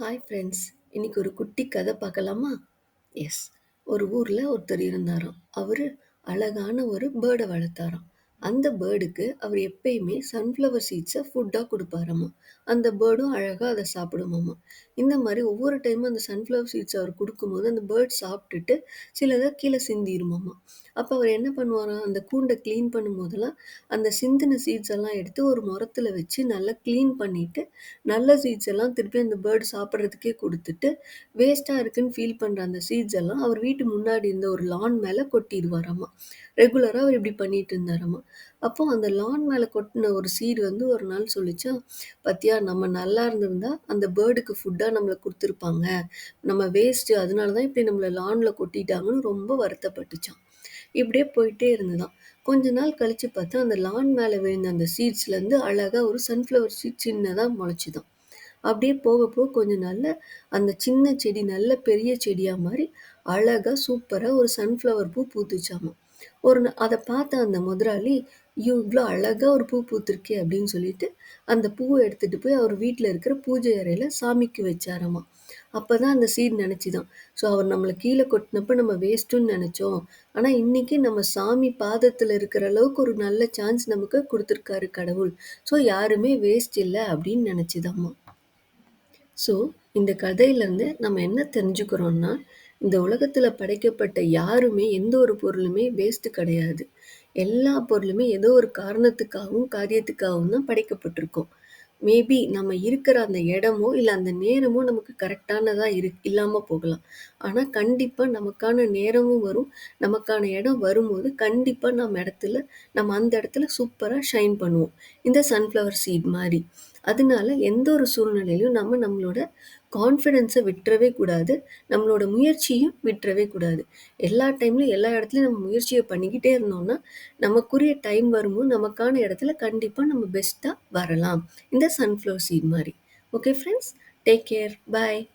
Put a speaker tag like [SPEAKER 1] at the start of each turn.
[SPEAKER 1] Hi friends. இன்னைக்கு ஒரு குட்டி கதை பார்க்கலாமா? எஸ். ஒரு ஊர்ல ஒருத்தர் இருந்தாராம். அவரு அழகான ஒரு பேர்ட வளர்த்தாராம். அந்த பேர்டுக்கு அவர் எப்பயுமே சன்ஃப்ளவர் சீட்ஸை ஃபுட்டா குடுப்பாராமா. அந்த பேர்டும் அழகா அத சாப்பிடுமாமா. இந்த மாரி ஒவ்வொரு டைமும் அந்த சன்ஃப்ளவர் சீட்ஸ் அவர் குடுக்கும்போது, அந்த பேர்ட் சாப்பிட்டுட்டு சிலத கீழ சிந்திருமாமா. அப்ப அவர் என்ன பண்ணுவாராம், அந்த கூண்ட கிளீன் பண்ணும்போதெல்லாம், அந்த சிந்தின சீட்ஸ் எல்லாம் எடுத்து ஒரு மொறத்துல வச்சு நல்லா கிளீன் பண்ணிட்டு, நல்ல சீட்ஸ் எல்லாம் திருப்பி அந்த பேர்ட் சாப்பிடுறதுக்கே குடுத்துட்டு, வேஸ்ட்டா இருக்குன்னு ஃபீல் பண்ற அந்த சீட்ஸ் எல்லாம் அவர் வீட்டு முன்னாடி இருந்த ஒரு லான் மேல கொட்டிருவாராமா. ரெகுலரா அவர் இப்படி பண்ணிட்டு இருந்தாராமா. அப்போ அந்த லான் மேல கொட்டுன ஒரு சீடு வந்து ஒரு நாள் சொல்லுச்சாம், "பாத்தியா நம்ம நல்லா இருந்திருந்தா அந்த பேர்டுக்கு ஃபுட்டா நம்மள குடுத்துருப்பாங்க. நம்ம வேஸ்ட்டு அதனால தான் இப்படி நம்மள லான்ல கொட்டிட்டாங்கன்னு" ரொம்ப வருத்தப்பட்டுச்சாம். இப்படியே போயிட்டே இருந்ததாம். கொஞ்ச நாள் கழிச்சு பார்த்தா, அந்த லான் மேல விழுந்த அந்த சீட்ஸ்லேருந்து அழகா ஒரு சன்ஃப்ளவர் சீட் சின்னதா மொளச்சுதாம். அப்படியே போக போக கொஞ்ச நாள்ல அந்த சின்ன செடி நல்ல பெரிய செடியா மாறி, அழகா சூப்பரா ஒரு சன்ஃப்ளவர் பூ பூத்துச்சாமாம். அத பார்த்த அந்த முதலாளி, "ஐயோ! இவ்ளோ அழகா ஒரு பூ பூத்திருக்கே!" அப்படின்னு சொல்லிட்டு, அந்த பூவ எடுத்துட்டு போய் அவர் வீட்ல இருக்கிற பூஜை அறையில சாமிக்கு வச்சாராமாம். அப்பதான் அந்த சீட் நெனச்சுதாம். ஸோ அவர் நம்மள கீழ கொட்டுனப்ப நம்ம வேஸ்ட்டுன்னு நெனச்சோம். ஆனா இன்னைக்கு நம்ம சாமி பாதத்துல இருக்கிற அளவுக்கு ஒரு நல்ல சான்ஸ் நமக்கு குடுத்துருக்காரு கடவுள். ஸோ யாருமே வேஸ்ட் இல்ல அப்படின்னு நெனச்சுதாம்மா. ஸோ, இந்த கதையிலருந்து நம்ம என்ன தெரிஞ்சுக்கிறோம்னா, இந்த உலகத்துல படைக்கப்பட்ட யாருமே எந்த ஒரு பொருளுமே வேஸ்ட் கிடையாது. எல்லா பொருளுமே ஏதோ ஒரு காரணத்துக்காகவும், காரியத்துக்காகவும் தான் படைக்கப்பட்டிருக்கும். மேபி நம்ம இருக்கிற அந்த இடமோ, இல்ல அந்த நேரமோ நமக்கு கரெக்டானதா இல்லாம போகலாம். ஆனா கண்டிப்பா நமக்கான நேரமும் வரும். நமக்கான இடம் வரும்போது கண்டிப்பா நம்ம அந்த இடத்துல சூப்பரா ஷைன் பண்ணுவோம். இந்த சன்ஃப்ளவர் சீட் மாரி. அதனால எந்த ஒரு சூழ்நிலையிலும் நம்ம நம்மளோட கான்ஃபிடன்ஸ விட்டுறவே கூடாது. நம்மளோட முயற்சியும் விட்டுறவே கூடாது. எல்லா டைம்லயும் எல்லா இடத்துலயும் நம்ம முயற்சிய பண்ணிக்கிட்டே இருந்தோம்னா, நமக்குரிய டைம் வரும்போது நமக்கான இடத்துல கண்டிப்பா நம்ம பெஸ்ட்டா வரலாம். இந்த சன்ஃப்ளவர் சீட் மாரி. Okay friends. Take care. பாய்.